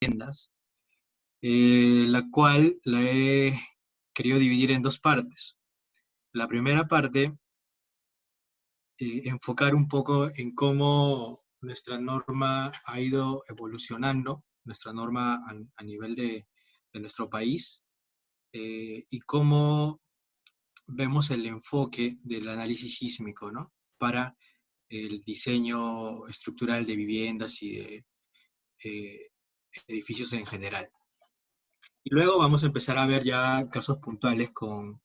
viviendas, la cual la he querido dividir en dos partes. La primera parte, enfocar un poco en cómo nuestra norma ha ido evolucionando, nuestra norma a nivel de nuestro país, y cómo vemos el enfoque del análisis sísmico, ¿no? Para el diseño estructural de viviendas y de eh, edificios en general. Y luego vamos a empezar a ver ya casos puntuales con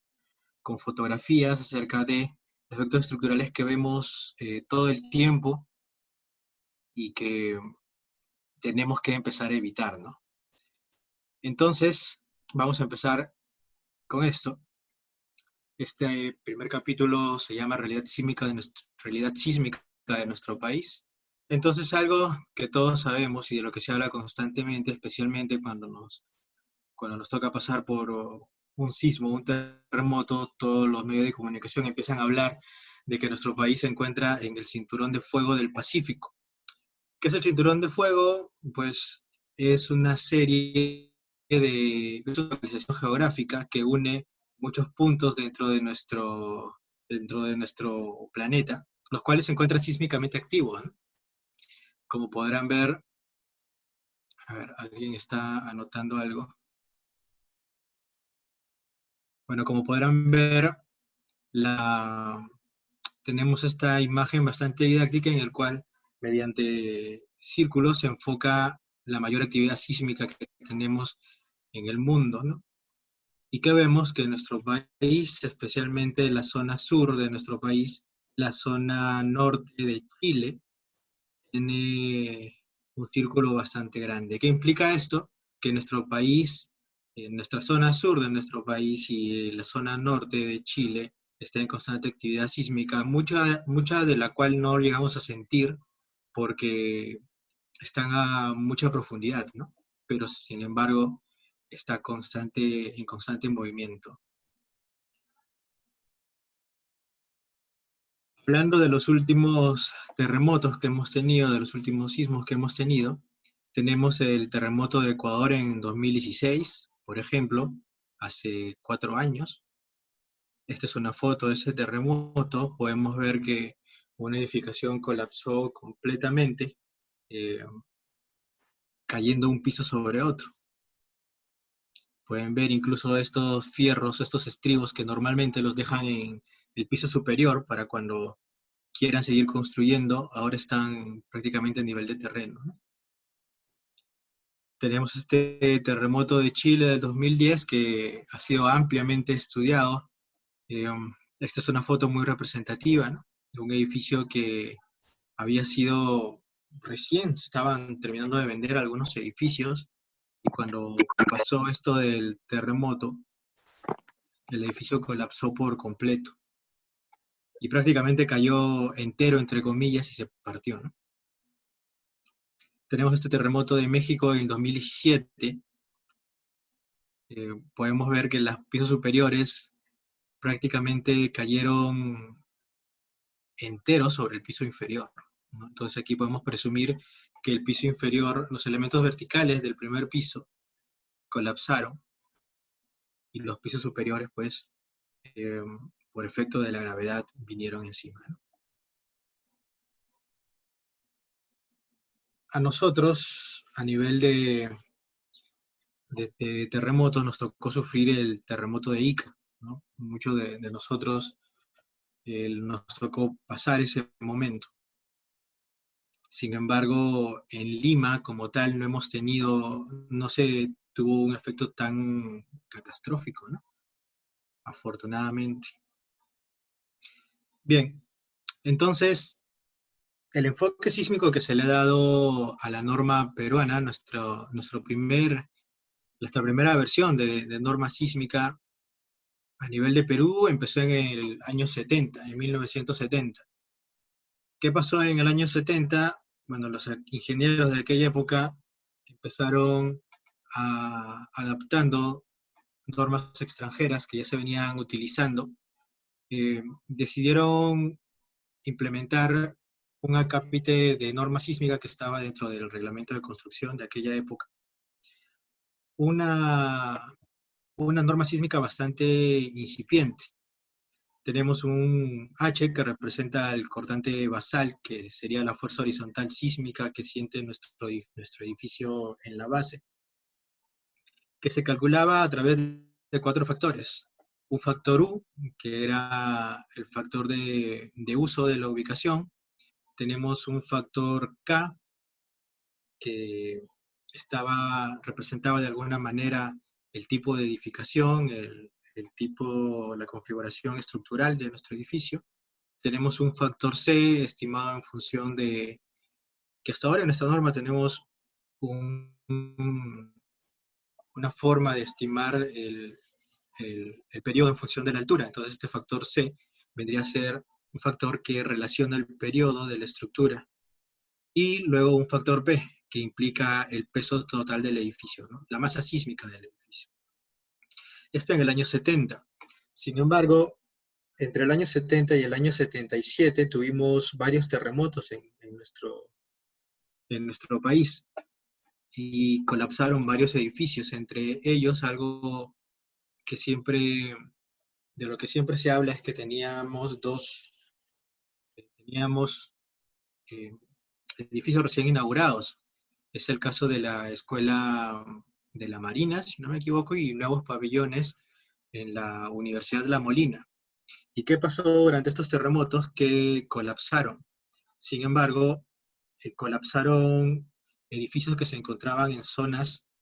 fotografías acerca de efectos estructurales que vemos todo el tiempo y que tenemos que empezar a evitar, ¿no? Entonces, vamos a empezar con esto. Este primer capítulo se llama realidad sísmica de nuestro país. Entonces, algo que todos sabemos y de lo que se habla constantemente, especialmente cuando nos toca pasar por un sismo, un terremoto, todos los medios de comunicación empiezan a hablar de que nuestro país se encuentra en el cinturón de fuego del Pacífico. ¿Qué es el cinturón de fuego? Pues es una serie de localización geográfica que une muchos puntos dentro de nuestro planeta, los cuales se encuentran sísmicamente activos, ¿no? Como podrán ver, a ver, alguien está anotando algo. Bueno, como podrán ver, tenemos esta imagen bastante didáctica en el cual, mediante círculos, se enfoca la mayor actividad sísmica que tenemos en el mundo, ¿no? Y que vemos que en nuestro país, especialmente la zona sur de nuestro país, la zona norte de Chile, tiene un círculo bastante grande. ¿Qué implica esto? Que nuestro país, en nuestra zona sur de nuestro país y la zona norte de Chile, está en constante actividad sísmica, mucha de la cual no llegamos a sentir porque están a mucha profundidad, ¿no? Pero sin embargo está en constante movimiento. Hablando de los últimos terremotos que hemos tenido, de los últimos sismos que hemos tenido, tenemos el terremoto de Ecuador en 2016, por ejemplo, hace 4 años. Esta es una foto de ese terremoto. Podemos ver que una edificación colapsó completamente, eh, cayendo un piso sobre otro. Pueden ver incluso estos fierros, estos estribos que normalmente los dejan en el piso superior para cuando quieran seguir construyendo, ahora están prácticamente a nivel de terreno, ¿no? Tenemos este terremoto de Chile del 2010 que ha sido ampliamente estudiado. Eh, Esta es una foto muy representativa, ¿no? De un edificio que había sido recién, estaban terminando de vender algunos edificios, y cuando pasó esto del terremoto, el edificio colapsó por completo y prácticamente cayó entero, entre comillas, y se partió, ¿no? Tenemos este terremoto de México en 2017. Podemos ver que los pisos superiores prácticamente cayeron enteros sobre el piso inferior, ¿no? Entonces aquí podemos presumir que el piso inferior, los elementos verticales del primer piso colapsaron y los pisos superiores, pues, eh, por efecto de la gravedad, vinieron encima, ¿no? A nosotros, a nivel de terremotos, nos tocó sufrir el terremoto de Ica, ¿no? Muchos de nosotros nos tocó pasar ese momento. Sin embargo, en Lima, como tal, no se tuvo un efecto tan catastrófico, ¿no? Afortunadamente. Bien, entonces, el enfoque sísmico que se le ha dado a la norma peruana, nuestra primera versión de norma sísmica a nivel de Perú empezó en el año 70, en 1970. ¿Qué pasó en el año 70? Bueno, los ingenieros de aquella época empezaron adaptando normas extranjeras que ya se venían utilizando. Decidieron implementar un acápite de norma sísmica que estaba dentro del reglamento de construcción de aquella época, una, una norma sísmica bastante incipiente. Tenemos un H que representa el cortante basal, que sería la fuerza horizontal sísmica que siente nuestro edificio en la base, que se calculaba a través de 4 factores. Un factor U, que era el factor de uso de la ubicación. Tenemos un factor K, que representaba de alguna manera el tipo de edificación, el tipo, la configuración estructural de nuestro edificio. Tenemos un factor C estimado en función de que hasta ahora en esta norma tenemos una forma de estimar el periodo en función de la altura. Entonces este factor C vendría a ser un factor que relaciona el periodo de la estructura. Y luego un factor P, que implica el peso total del edificio, ¿no? La masa sísmica del edificio. Esto en el año 70. Sin embargo, entre el año 70 y el año 77 tuvimos varios terremotos en nuestro país y colapsaron varios edificios, entre ellos algo que siempre, de lo que siempre se habla es que teníamos eh, edificios recién inaugurados. Es el caso de la Escuela de la Marina, si no me equivoco, y nuevos pabellones en la Universidad de La Molina. ¿Y qué pasó durante estos terremotos? Que colapsaron. Sin embargo, colapsaron edificios que se encontraban en zonas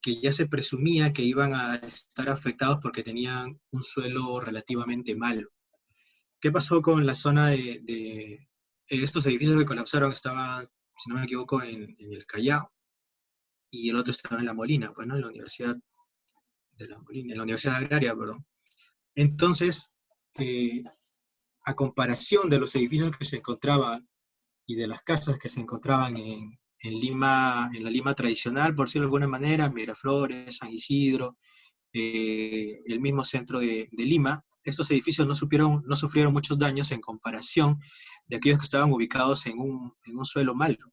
que ya se presumía que iban a estar afectados porque tenían un suelo relativamente malo. ¿Qué pasó con la zona de estos edificios que colapsaron? Estaban, si no me equivoco, en el Callao, y el otro estaba en La Molina, pues, ¿no? En la Universidad de La Molina, en la Universidad Agraria, perdón. Entonces, a comparación de los edificios que se encontraban y de las casas que se encontraban en Lima, en la Lima tradicional, por decirlo de alguna manera, Miraflores, San Isidro, el mismo centro de Lima, estos edificios no sufrieron muchos daños en comparación de aquellos que estaban ubicados en un suelo malo.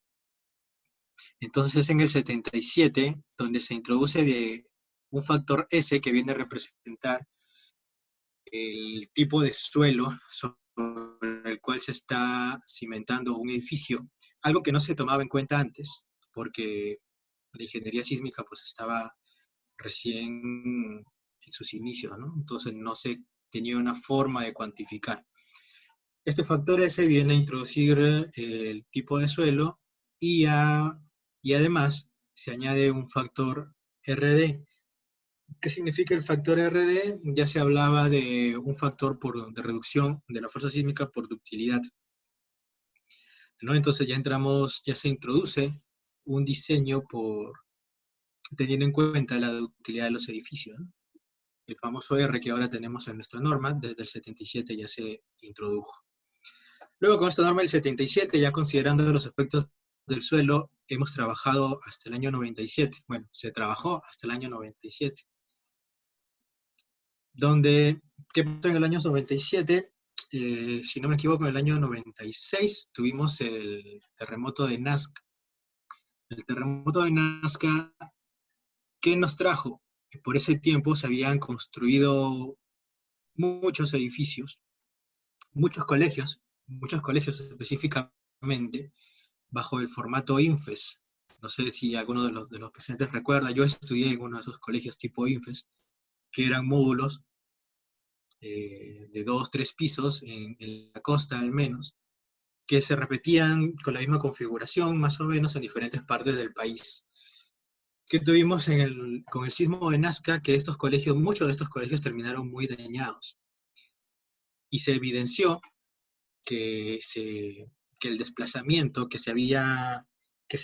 Entonces es en el 77 donde se introduce un factor S que viene a representar el tipo de suelo sobre el cual se está cimentando un edificio, algo que no se tomaba en cuenta antes, porque la ingeniería sísmica pues estaba recién en sus inicios, ¿no? Entonces no se tenía una forma de cuantificar. Este factor S viene a introducir el tipo de suelo y, y además se añade un factor RD. ¿Qué significa el factor RD? Ya se hablaba de un factor de reducción de la fuerza sísmica por ductilidad, ¿no? Entonces ya se introduce un diseño teniendo en cuenta la ductilidad de los edificios, ¿no? El famoso R que ahora tenemos en nuestra norma, desde el 77 ya se introdujo. Luego con esta norma del 77, ya considerando los efectos del suelo, hemos trabajado hasta el año 97. Bueno, se trabajó hasta el año 97. ¿Qué pasó en el año 97? Si no me equivoco, en el año 96 tuvimos el terremoto de Nazca. El terremoto de Nazca, ¿qué nos trajo? Que por ese tiempo se habían construido muchos edificios, muchos colegios específicamente, bajo el formato INFES. No sé si alguno de los presentes recuerda, yo estudié en uno de esos colegios tipo INFES, que eran módulos de 2, 3 pisos en la costa al menos, que se repetían con la misma configuración más o menos en diferentes partes del país. ¿Qué tuvimos con el sismo de Nazca? Que muchos de estos colegios terminaron muy dañados. Y se evidenció que, que el desplazamiento que se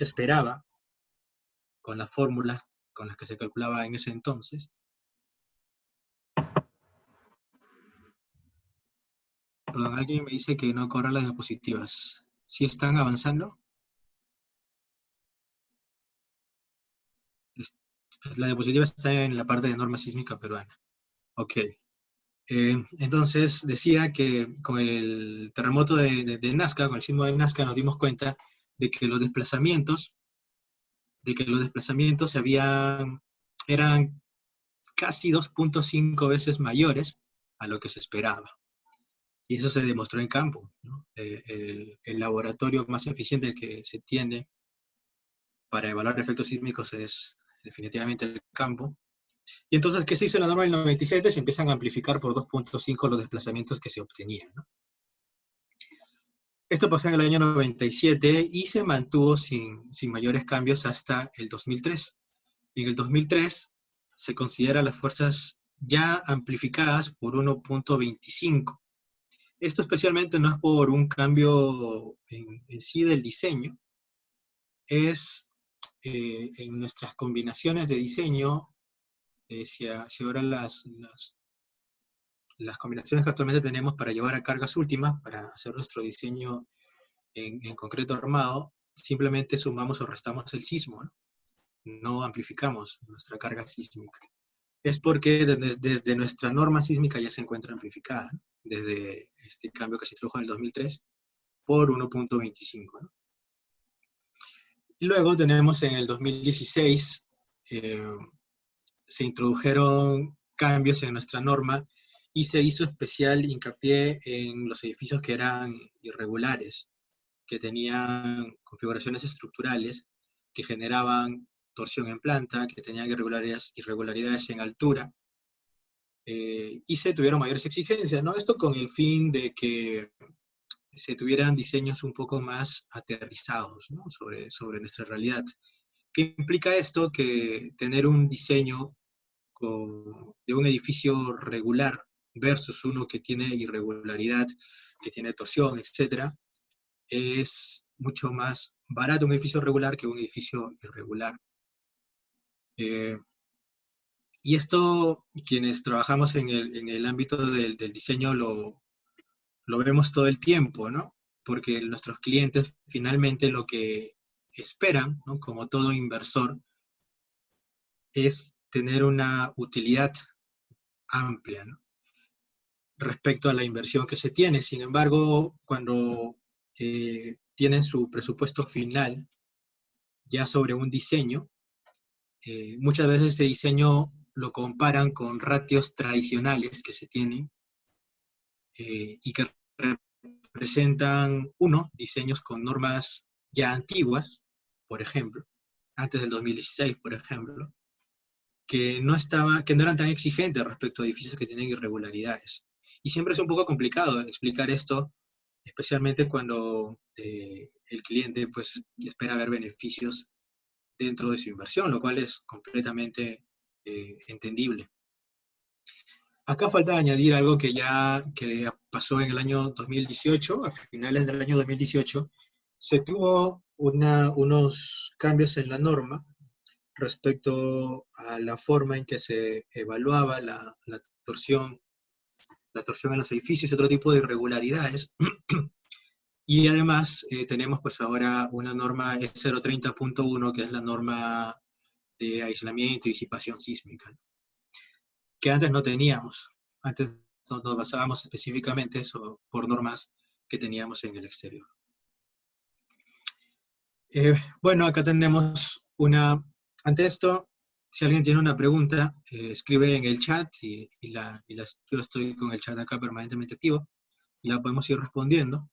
esperaba con las fórmulas con las que se calculaba en ese entonces. Perdón, alguien me dice que no corra las diapositivas. ¿Sí están avanzando? La diapositiva está en la parte de norma sísmica peruana. Ok. Entonces decía que con el terremoto de Nazca, con el sismo de Nazca, nos dimos cuenta de que los desplazamientos se habían eran casi 2.5 veces mayores a lo que se esperaba. Y eso se demostró en campo, ¿no? El laboratorio más eficiente que se tiene para evaluar efectos sísmicos es definitivamente el campo. Y entonces, ¿qué se hizo en la norma del 97? Se empiezan a amplificar por 2.5 los desplazamientos que se obtenían, ¿no? Esto pasó en el año 97 y se mantuvo sin mayores cambios hasta el 2003. En el 2003 se considera las fuerzas ya amplificadas por 1.25. Esto especialmente no es por un cambio en sí del diseño, es en nuestras combinaciones de diseño, si ahora las combinaciones que actualmente tenemos para llevar a cargas últimas, para hacer nuestro diseño en concreto armado, simplemente sumamos o restamos el sismo, ¿no? No amplificamos nuestra carga sísmica. Es porque desde nuestra norma sísmica ya se encuentra amplificada, ¿no? Desde este cambio que se introdujo en el 2003 por 1.25, ¿no? Y luego tenemos en el 2016, se introdujeron cambios en nuestra norma y se hizo especial hincapié en los edificios que eran irregulares, que tenían configuraciones estructurales que generaban torsión en planta, que tenían irregularidades en altura, y se tuvieron mayores exigencias, ¿no? Esto con el fin de que se tuvieran diseños un poco más aterrizados, ¿no? sobre nuestra realidad. ¿Qué implica esto? Que tener un diseño de un edificio regular versus uno que tiene irregularidad, que tiene torsión, etcétera, es mucho más barato un edificio regular que un edificio irregular. Y esto, quienes trabajamos en el ámbito del diseño, lo vemos todo el tiempo, ¿no? Porque nuestros clientes finalmente lo que esperan, ¿no? Como todo inversor, es tener una utilidad amplia, ¿no? Respecto a la inversión que se tiene. Sin embargo, cuando tienen su presupuesto final ya sobre un diseño, muchas veces ese diseño lo comparan con ratios tradicionales que se tienen y que representan, diseños con normas ya antiguas, por ejemplo, antes del 2016, por ejemplo, que no eran tan exigentes respecto a edificios que tienen irregularidades. Y siempre es un poco complicado explicar esto, especialmente cuando el cliente pues espera ver beneficios dentro de su inversión, lo cual es completamente entendible. Acá falta añadir algo que pasó en el año 2018, a finales del año 2018, se tuvo unos cambios en la norma respecto a la forma en que se evaluaba la torsión en los edificios y otro tipo de irregularidades. Y además tenemos pues ahora una norma E030.1, que es la norma de aislamiento y disipación sísmica, que antes no teníamos. Antes nos basábamos específicamente por normas que teníamos en el exterior. Bueno, acá tenemos ante esto, si alguien tiene una pregunta, escribe en el chat yo estoy con el chat acá permanentemente activo y la podemos ir respondiendo.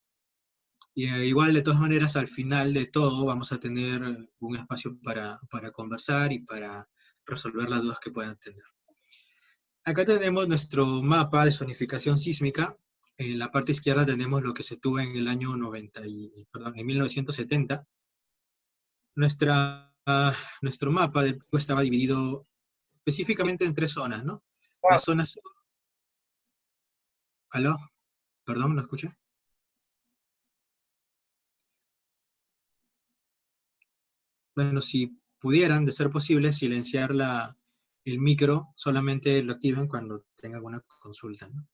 Y igual, de todas maneras, al final de todo vamos a tener un espacio para conversar y para resolver las dudas que puedan tener. Acá tenemos nuestro mapa de zonificación sísmica. En la parte izquierda tenemos lo que se tuvo en el año en 1970. Nuestro mapa del Perú estaba dividido específicamente en 3 zonas, ¿no? La zona sur. ¿Aló? Perdón, ¿no escuché? Bueno, si pudieran, de ser posible, silenciar el micro, solamente lo activen cuando tengan alguna consulta, ¿no?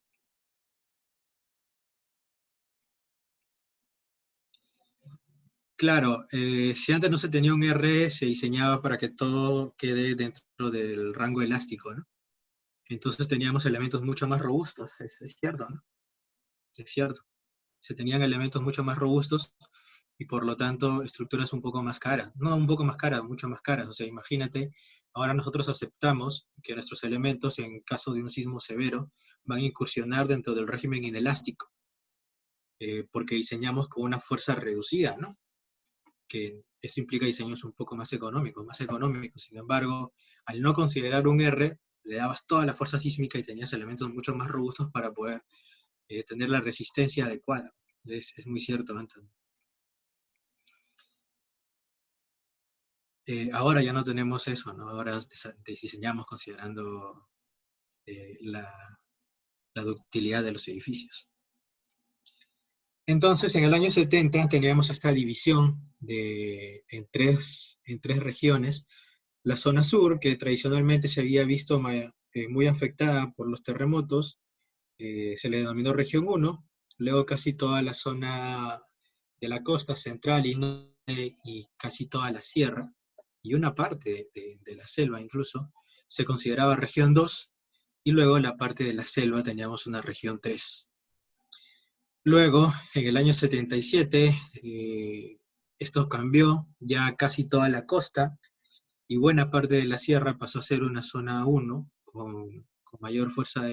Claro, si antes no se tenía un R, se diseñaba para que todo quede dentro del rango elástico, ¿no? Entonces teníamos elementos mucho más robustos, es cierto, ¿no? Es cierto. Se tenían elementos mucho más robustos y por lo tanto estructuras un poco más caras. No un poco más caras, mucho más caras. O sea, imagínate, ahora nosotros aceptamos que nuestros elementos, en caso de un sismo severo, van a incursionar dentro del régimen inelástico, porque diseñamos con una fuerza reducida, ¿no? Que eso implica diseños un poco más económicos, más económicos. Sin embargo, al no considerar un R, le dabas toda la fuerza sísmica y tenías elementos mucho más robustos para poder tener la resistencia adecuada. Es muy cierto, Anton. Ahora ya no tenemos eso, ¿no? Ahora diseñamos considerando la, la ductilidad de los edificios. Entonces, en el año 70 teníamos esta división en tres regiones. La zona sur, que tradicionalmente se había visto muy afectada por los terremotos, se le denominó región 1. Luego casi toda la zona de la costa central y casi toda la sierra, y una parte de la selva incluso, se consideraba región 2, y luego la parte de la selva teníamos una región 3. Luego, en el año 77, esto cambió, ya casi toda la costa y buena parte de la sierra pasó a ser una zona 1, con mayor fuerza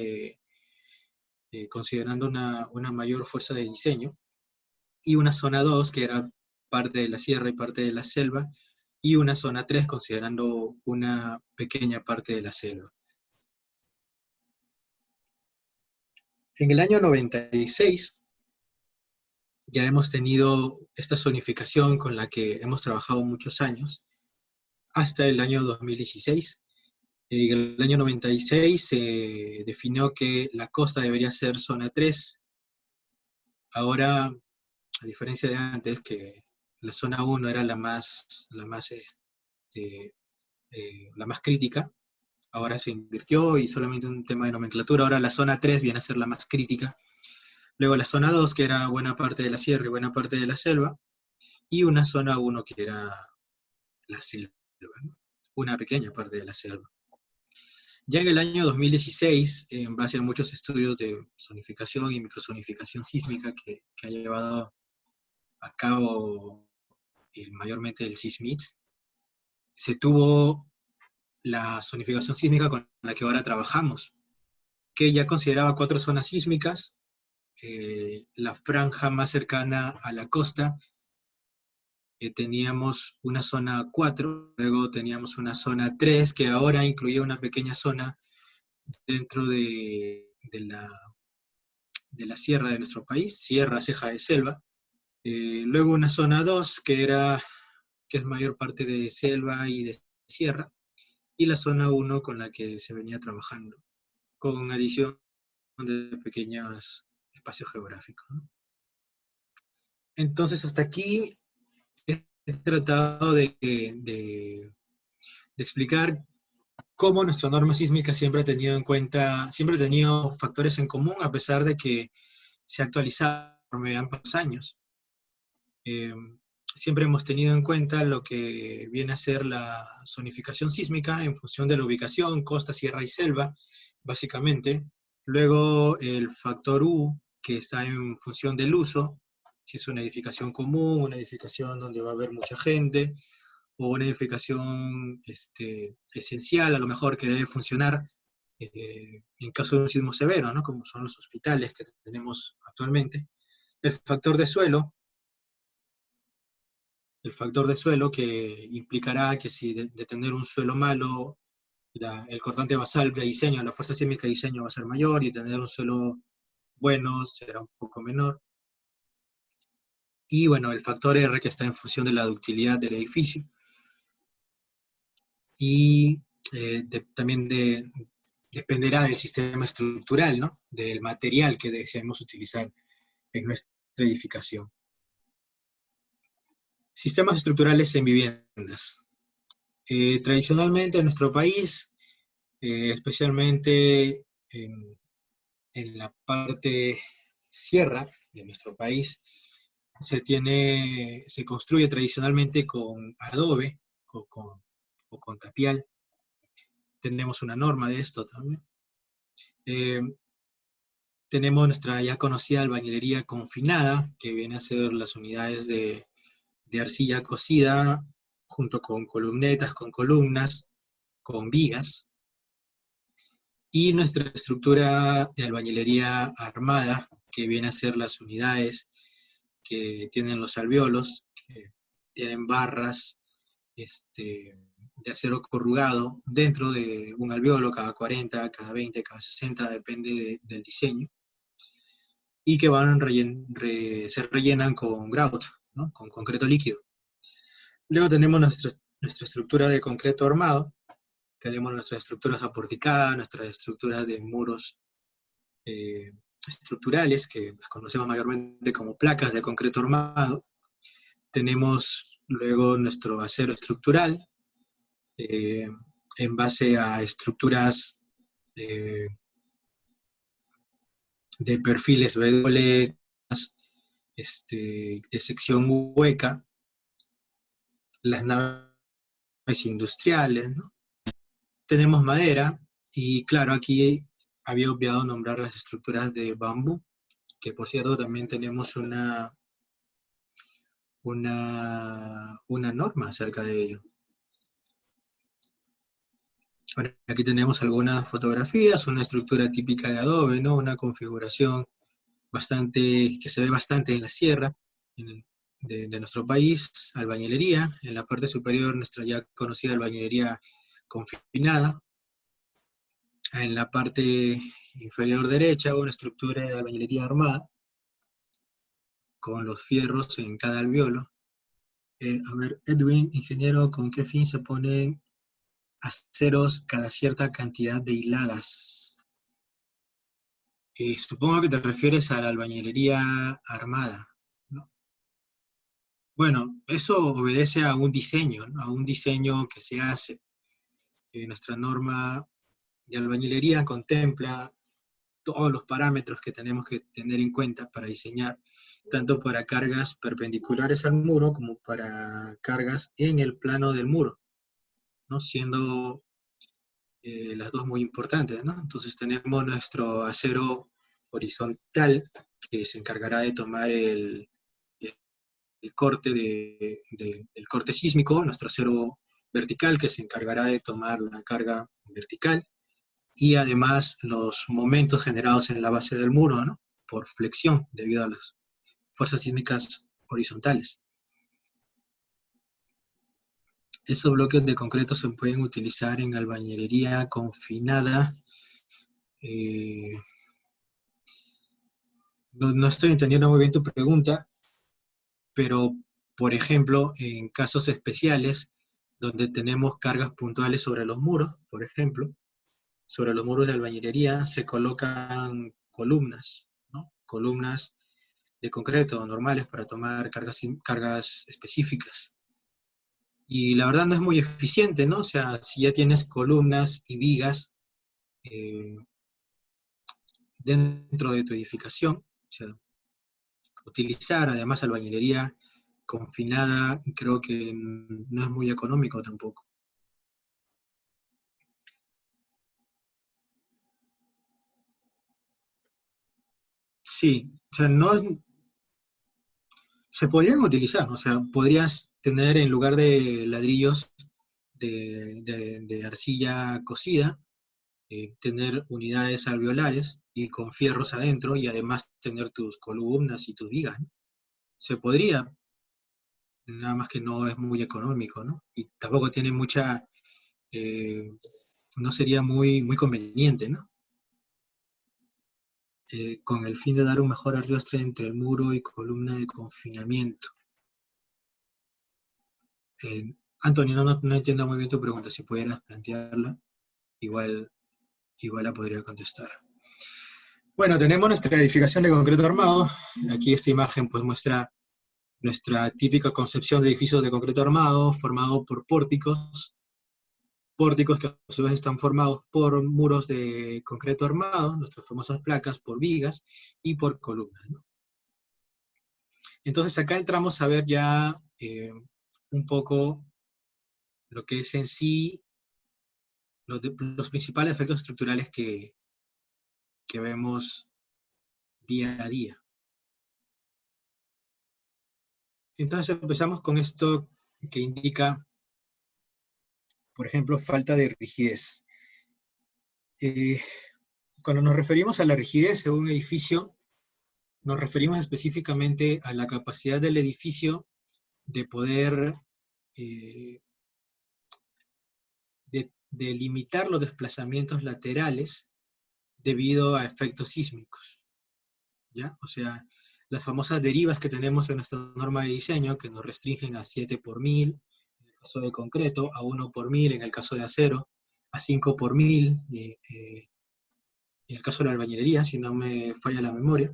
considerando una mayor fuerza de diseño, y una zona 2, que era parte de la sierra y parte de la selva, y una zona 3, considerando una pequeña parte de la selva. En el año 96, ya hemos tenido esta zonificación con la que hemos trabajado muchos años, hasta el año 2016. En el año 96 se definió que la costa debería ser zona 3. Ahora, a diferencia de antes, que la zona 1 era la más crítica, ahora se invirtió y solamente un tema de nomenclatura. Ahora la zona 3 viene a ser la más crítica. Luego la zona 2, que era buena parte de la sierra y buena parte de la selva, y una zona 1, que era la selva, ¿no? Una pequeña parte de la selva. Ya en el año 2016, en base a muchos estudios de zonificación y microzonificación sísmica que ha llevado a cabo mayormente el SISMIT, se tuvo la zonificación sísmica con la que ahora trabajamos, que ya consideraba 4 zonas sísmicas, la franja más cercana a la costa, teníamos una zona 4, luego teníamos una zona 3, que ahora incluía una pequeña zona dentro de la sierra de nuestro país, sierra, ceja de selva. Luego una zona 2, que es mayor parte de selva y de sierra, y la zona 1 con la que se venía trabajando, con adición de pequeños espacios geográficos, ¿no? Entonces, hasta aquí he tratado de explicar cómo nuestra norma sísmica siempre ha tenido factores en común, a pesar de que se ha actualizado conforme han pasado años. Siempre hemos tenido en cuenta lo que viene a ser la zonificación sísmica en función de la ubicación, costa, sierra y selva, básicamente. Luego el factor U, que está en función del uso, si es una edificación común, una edificación donde va a haber mucha gente, o una edificación esencial, a lo mejor, que debe funcionar en caso de un sismo severo, ¿no? Como son los hospitales que tenemos actualmente. El factor de suelo, que implicará que si de tener un suelo malo, el cortante basal de diseño, la fuerza sísmica de diseño va a ser mayor, y tener un suelo bueno será un poco menor. Y bueno, el factor R, que está en función de la ductilidad del edificio. Y también dependerá del sistema estructural, ¿no? Del material que deseemos utilizar en nuestra edificación. Sistemas estructurales en viviendas. Tradicionalmente en nuestro país, especialmente en la parte sierra de nuestro país, se construye tradicionalmente con adobe o con tapial. Tenemos una norma de esto también. Tenemos nuestra ya conocida albañilería confinada, que viene a ser las unidades de de arcilla cocida, junto con columnetas, con columnas, con vigas, y nuestra estructura de albañilería armada, que viene a ser las unidades que tienen los alvéolos, que tienen barras de acero corrugado dentro de un alvéolo cada 40, cada 20, cada 60, depende del diseño, y que se rellenan con grout, ¿no? Con concreto líquido. Luego tenemos nuestra estructura de concreto armado, tenemos nuestras estructuras aporticadas, nuestras estructuras de muros estructurales, que las conocemos mayormente como placas de concreto armado. Tenemos luego nuestro acero estructural, en base a estructuras de perfiles W, de sección hueca, las naves industriales, ¿no? Tenemos madera, y claro, aquí había obviado nombrar las estructuras de bambú, que por cierto también tenemos una norma acerca de ello. Bueno, aquí tenemos algunas fotografías, una estructura típica de adobe, ¿no? Una configuración que se ve bastante en la sierra de nuestro país, albañilería. En la parte superior, nuestra ya conocida albañilería confinada. En la parte inferior derecha, una estructura de albañilería armada, con los fierros en cada alvéolo. A ver, Edwin, ingeniero, ¿con qué fin se ponen aceros cada cierta cantidad de hiladas? Supongo que te refieres a la albañilería armada, ¿no? Bueno, eso obedece a un diseño, ¿no? A un diseño que se hace. Nuestra norma de albañilería contempla todos los parámetros que tenemos que tener en cuenta para diseñar, tanto para cargas perpendiculares al muro como para cargas en el plano del muro, ¿no? Siendo las dos muy importantes, ¿no? Entonces tenemos nuestro acero horizontal, que se encargará de tomar el corte el corte sísmico, nuestro acero vertical, que se encargará de tomar la carga vertical, y además los momentos generados en la base del muro, ¿no? Por flexión, debido a las fuerzas sísmicas horizontales. Esos bloques de concreto se pueden utilizar en albañilería confinada. No estoy entendiendo muy bien tu pregunta, pero, por ejemplo, en casos especiales, donde tenemos cargas puntuales sobre los muros, por ejemplo, sobre los muros de albañilería se colocan columnas, ¿no? Columnas de concreto normales para tomar cargas específicas. Y la verdad no es muy eficiente, ¿no? O sea, si ya tienes columnas y vigas eh, dentro de tu edificación, o sea, utilizar además albañilería confinada creo que no es muy económico tampoco. Sí, o sea, no se podrían utilizar, o sea, podrías tener en lugar de ladrillos de arcilla cocida, tener unidades alveolares y con fierros adentro, y además tener tus columnas y tus vigas, ¿no? Se podría, nada más que no es muy económico, ¿no? Y tampoco tiene eh, no sería muy conveniente, ¿no? Con el fin de dar un mejor arrastre entre el muro y columna de confinamiento. Antonio, no entiendo muy bien tu pregunta, si pudieras plantearla, igual, igual la podría contestar. Bueno, tenemos nuestra edificación de concreto armado. Aquí esta imagen pues muestra nuestra típica concepción de edificios de concreto armado, formado por pórticos que a su vez están formados por muros de concreto armado, nuestras famosas placas, por vigas y por columnas, ¿no? Entonces acá entramos a ver ya un poco lo que es en sí los principales efectos estructurales que vemos día a día. Entonces empezamos con esto que indica, por ejemplo, falta de rigidez. Eh, Cuando nos referimos a la rigidez de un edificio, nos referimos específicamente a la capacidad del edificio de poder eh, de limitar los desplazamientos laterales debido a efectos sísmicos, ¿ya? O sea, las famosas derivas que tenemos en nuestra norma de diseño, que nos restringen a 7 por 1000, en el caso de concreto, a 1 por 1000 en el caso de acero, a 5 por 1000 en el caso de la albañilería, si no me falla la memoria.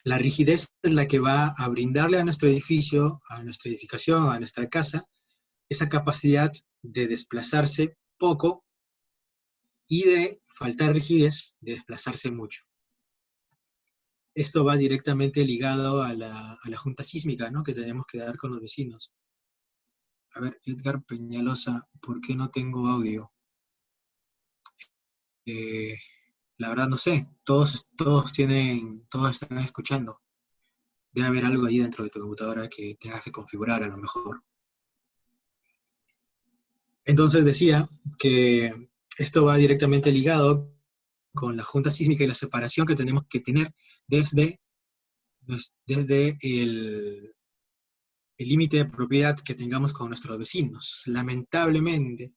La rigidez es la que va a brindarle a nuestro edificio, a nuestra edificación, a nuestra casa, esa capacidad de desplazarse poco y de faltar rigidez, de desplazarse mucho. Esto va directamente ligado a la junta sísmica, ¿no?, que tenemos que dar con los vecinos. A ver, Edgar Peñalosa, ¿por qué no tengo audio? Eh, la verdad no sé, todos están escuchando. Debe haber algo ahí dentro de tu computadora que tengas que configurar a lo mejor. Entonces decía que esto va directamente ligado con la junta sísmica y la separación que tenemos que tener desde el límite de propiedad que tengamos con nuestros vecinos. Lamentablemente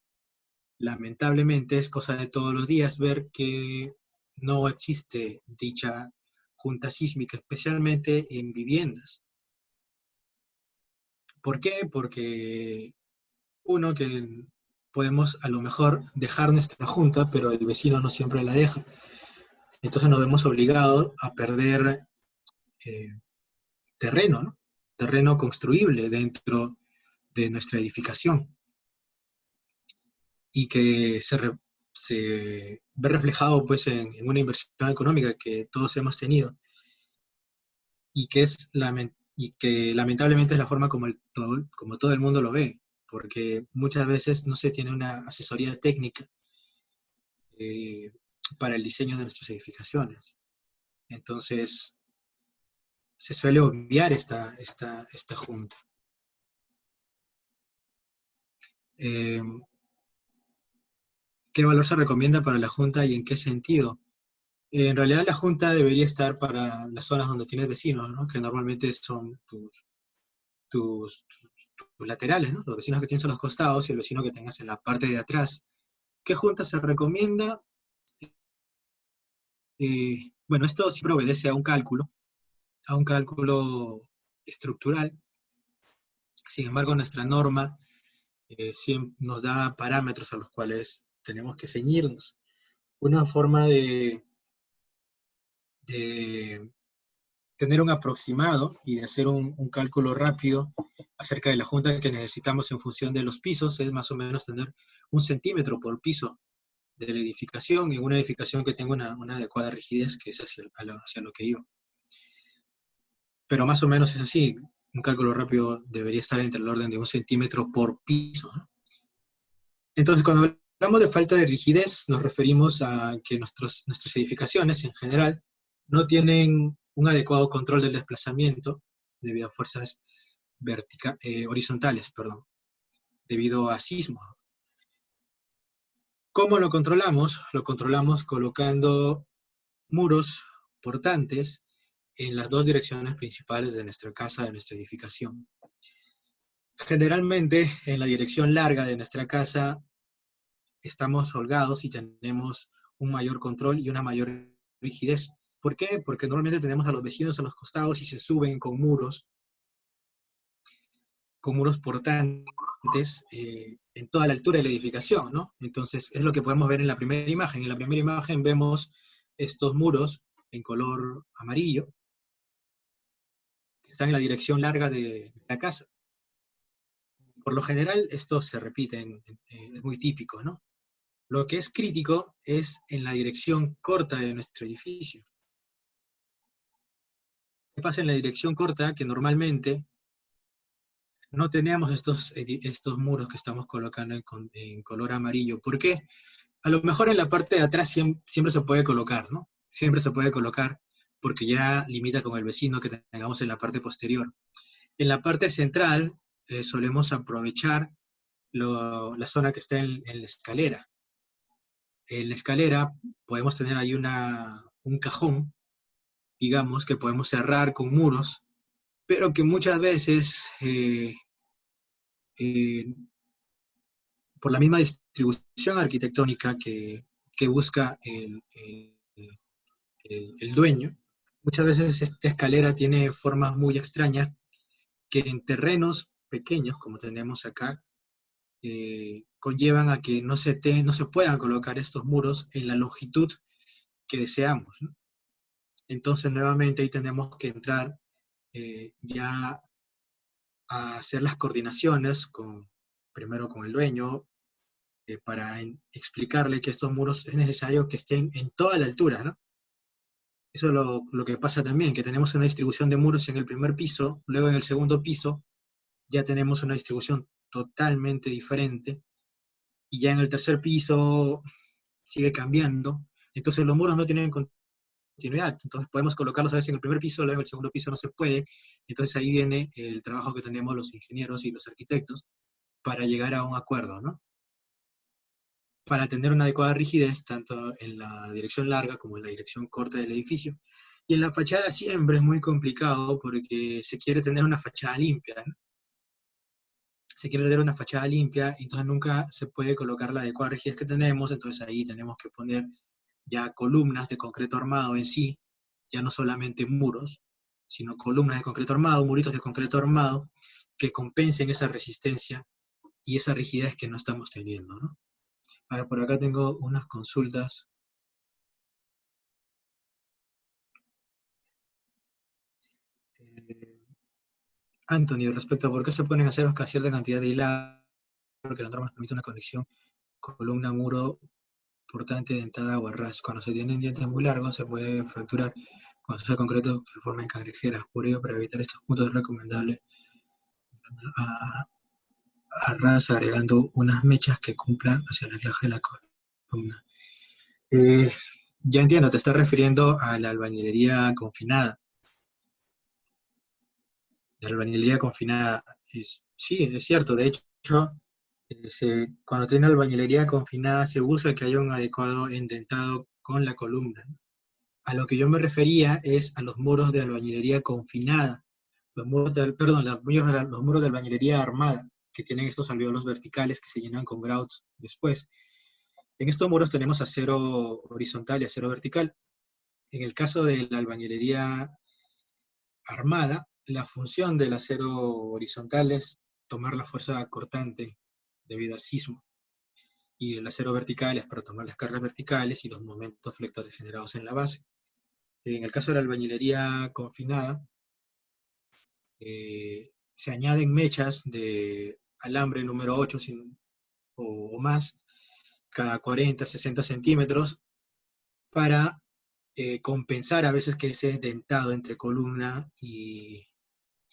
es cosa de todos los días ver que no existe dicha junta sísmica, especialmente en viviendas. ¿Por qué? Porque uno, que podemos a lo mejor dejar nuestra junta, pero el vecino no siempre la deja. Entonces nos vemos obligados a perder eh, terreno, ¿no? Terreno construible dentro de nuestra edificación y que se ve reflejado pues en una inversión económica que todos hemos tenido y que lamentablemente es la forma como todo el mundo lo ve, porque muchas veces no se tiene una asesoría técnica eh, para el diseño de nuestras edificaciones. Entonces, se suele obviar esta junta. Eh, ¿Qué valor se recomienda para la junta y en qué sentido? En realidad la junta debería estar para las zonas donde tienes vecinos, ¿no?, que normalmente son tus, tus laterales, ¿no?, los vecinos que tienes a los costados y el vecino que tengas en la parte de atrás. ¿Qué junta se recomienda? Bueno, esto siempre obedece a un cálculo estructural. Sin embargo, nuestra norma nos da parámetros a los cuales tenemos que ceñirnos. Una forma de tener un aproximado y de hacer un cálculo rápido acerca de la junta que necesitamos en función de los pisos es más o menos tener 1 centímetro por piso de la edificación, en una edificación que tenga una adecuada rigidez, que es hacia lo que iba. Pero más o menos es así, un cálculo rápido debería estar entre el orden de 1 centímetro por piso, ¿no? Entonces, cuando hablamos de falta de rigidez, nos referimos a que nuestras edificaciones en general no tienen un adecuado control del desplazamiento debido a fuerzas horizontales, perdón, debido a sismos. ¿Cómo lo controlamos? Lo controlamos colocando muros portantes en las dos direcciones principales de nuestra casa, de nuestra edificación. Generalmente, en la dirección larga de nuestra casa estamos holgados y tenemos un mayor control y una mayor rigidez. ¿Por qué? Porque normalmente tenemos a los vecinos a los costados y se suben con muros portantes en toda la altura de la edificación, ¿no? Entonces, es lo que podemos ver en la primera imagen. En la primera imagen vemos estos muros en color amarillo, que están en la dirección larga de la casa. Por lo general, esto se repite, es muy típico, ¿no? Lo que es crítico es en la dirección corta de nuestro edificio. ¿Qué pasa en la dirección corta? Que normalmente no tenemos estos muros que estamos colocando en color amarillo. ¿Por qué? A lo mejor en la parte de atrás siempre se puede colocar, ¿no? Siempre se puede colocar, porque ya limita con el vecino que tengamos en la parte posterior. En la parte central solemos aprovechar la zona que está en la escalera. En la escalera podemos tener ahí un cajón, digamos, que podemos cerrar con muros, pero que muchas veces, eh, por la misma distribución arquitectónica que busca el dueño, muchas veces esta escalera tiene formas muy extrañas que en terrenos pequeños, como tenemos acá, conllevan a que no se puedan colocar estos muros en la longitud que deseamos, ¿no? Entonces, nuevamente ahí tenemos que entrar ya a hacer las coordinaciones primero con el dueño, para explicarle que estos muros es necesario que estén en toda la altura, ¿no? Eso es lo que pasa también, que tenemos una distribución de muros en el primer piso, luego en el segundo piso ya tenemos una distribución totalmente diferente, y ya en el tercer piso sigue cambiando. Entonces los muros no tienen continuidad. Entonces podemos colocarlos a veces en el primer piso, luego en el segundo piso no se puede. Entonces ahí viene el trabajo que tenemos los ingenieros y los arquitectos para llegar a un acuerdo, ¿no? Para tener una adecuada rigidez tanto en la dirección larga como en la dirección corta del edificio. Y en la fachada siempre es muy complicado porque se quiere tener una fachada limpia, ¿no? Se quiere tener una fachada limpia, entonces nunca se puede colocar la adecuada rigidez que tenemos, entonces ahí tenemos que poner ya columnas de concreto armado en sí, ya no solamente muros, sino columnas de concreto armado, muritos de concreto armado, que compensen esa resistencia y esa rigidez que no estamos teniendo, ¿no? A ver, por acá tengo unas consultas. Eh, Anthony, respecto a por qué se ponen a ceros casi cierta cantidad de hilado, porque la norma permite una conexión columna-muro portante, dentada o a ras. Cuando se tienen dientes muy largos se puede fracturar cuando se usa concreto que forman cangrejeras. Por ello, para evitar estos puntos es recomendable a, a ras agregando unas mechas que cumplan hacia el anclaje de la columna. Eh, ya entiendo, te estás refiriendo a la albañilería confinada. La albañilería confinada, sí, es cierto, de hecho, cuando tiene albañilería confinada se usa que haya un adecuado endentado con la columna. A lo que yo me refería es a los muros de albañilería confinada, perdón, los muros de albañilería armada, que tienen estos alvéolos verticales que se llenan con grouts después. En estos muros tenemos acero horizontal y acero vertical. En el caso de la albañilería armada, la función del acero horizontal es tomar la fuerza cortante debido al sismo, y el acero vertical es para tomar las cargas verticales y los momentos flectores generados en la base. En el caso de la albañilería confinada, se añaden mechas de alambre número 8 o más cada 40, 60 centímetros para compensar a veces que ese dentado entre columna y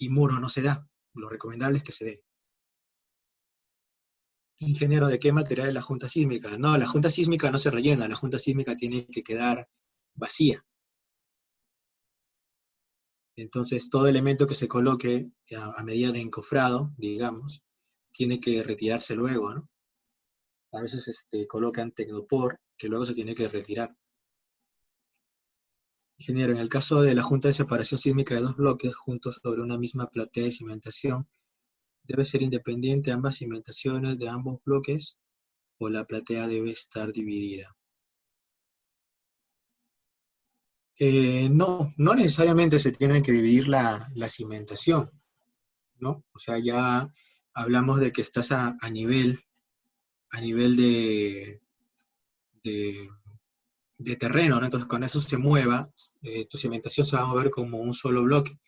muro no se da. Lo recomendable es que se dé. Ingeniero, ¿de qué material es la junta sísmica? No, la junta sísmica no se rellena, la junta sísmica tiene que quedar vacía. Entonces, todo elemento que se coloque a medida de encofrado, digamos, tiene que retirarse luego, ¿no? A veces colocan tecnopor, que luego se tiene que retirar. Ingeniero, en el caso de la junta de separación sísmica de dos bloques juntos sobre una misma platea de cimentación, ¿debe ser independiente ambas cimentaciones de ambos bloques o la platea debe estar dividida? No, no necesariamente se tiene que dividir la cimentación, ¿no? O sea, ya hablamos de que estás a nivel de, de terreno, ¿no? Entonces, cuando eso se mueva, tu cimentación se va a mover como un solo bloque.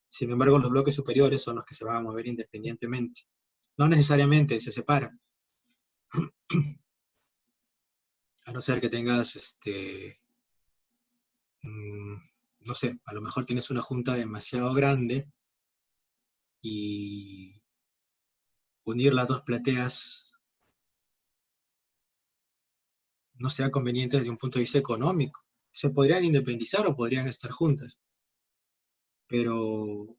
Sin embargo, los bloques superiores son los que se van a mover independientemente. No necesariamente se separan, a no ser que tengas, mm, no sé, a lo mejor tienes una junta demasiado grande y unir las dos plateas no sea conveniente desde un punto de vista económico. se podrían independizar o podrían estar juntas, pero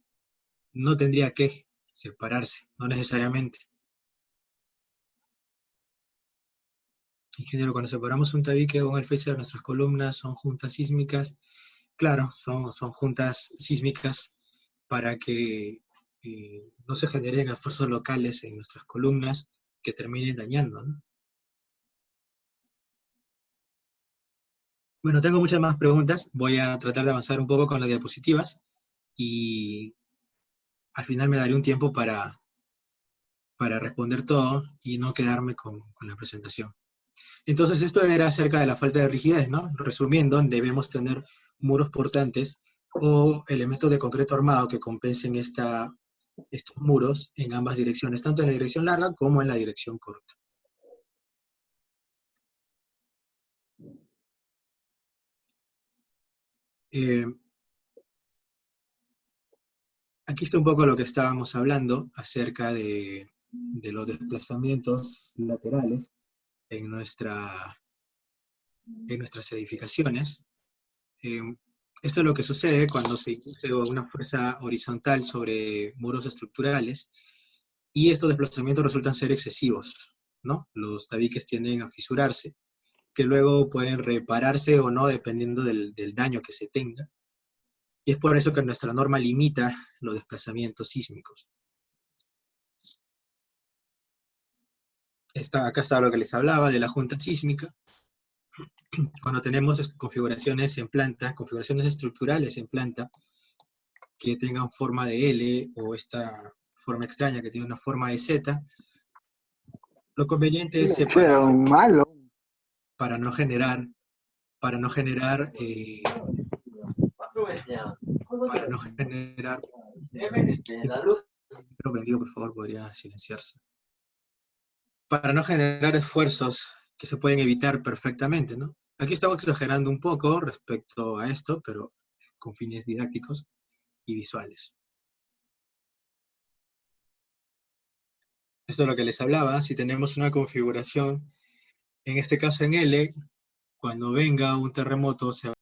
no tendría que separarse, no necesariamente. Ingeniero, cuando separamos un tabique o un alféizar, nuestras columnas son juntas sísmicas. Claro, son juntas sísmicas para que no se generen esfuerzos locales en nuestras columnas que terminen dañando, ¿no? Bueno, tengo muchas más preguntas. Voy a tratar de avanzar un poco con las diapositivas y al final me daré un tiempo para responder todo y no quedarme con la presentación. Entonces, esto era acerca de la falta de rigidez, ¿no? Resumiendo, debemos tener muros portantes o elementos de concreto armado que compensen estos muros en ambas direcciones, tanto en la dirección larga como en la dirección corta. Eh, Aquí está un poco lo que estábamos hablando acerca de los desplazamientos laterales en nuestras edificaciones. Eh, Esto es lo que sucede cuando se ejerce una fuerza horizontal sobre muros estructurales y estos desplazamientos resultan ser excesivos, ¿no? Los tabiques tienden a fisurarse, que luego pueden repararse o no dependiendo del daño que se tenga. Y es por eso que nuestra norma limita los desplazamientos sísmicos. Acá está lo que les hablaba de la junta sísmica. Cuando tenemos configuraciones en planta, configuraciones estructurales en planta, que tengan forma de L o esta forma extraña que tiene una forma de Z, lo conveniente es separar malo. para no generar, para no generar, para no generar, prendido, por favor, podría silenciarse. Para no generar esfuerzos que se pueden evitar perfectamente, ¿no? Aquí estamos exagerando un poco respecto a esto, pero con fines didácticos y visuales. Esto es lo que les hablaba. Si tenemos una configuración, en este caso en L, cuando venga un terremoto se va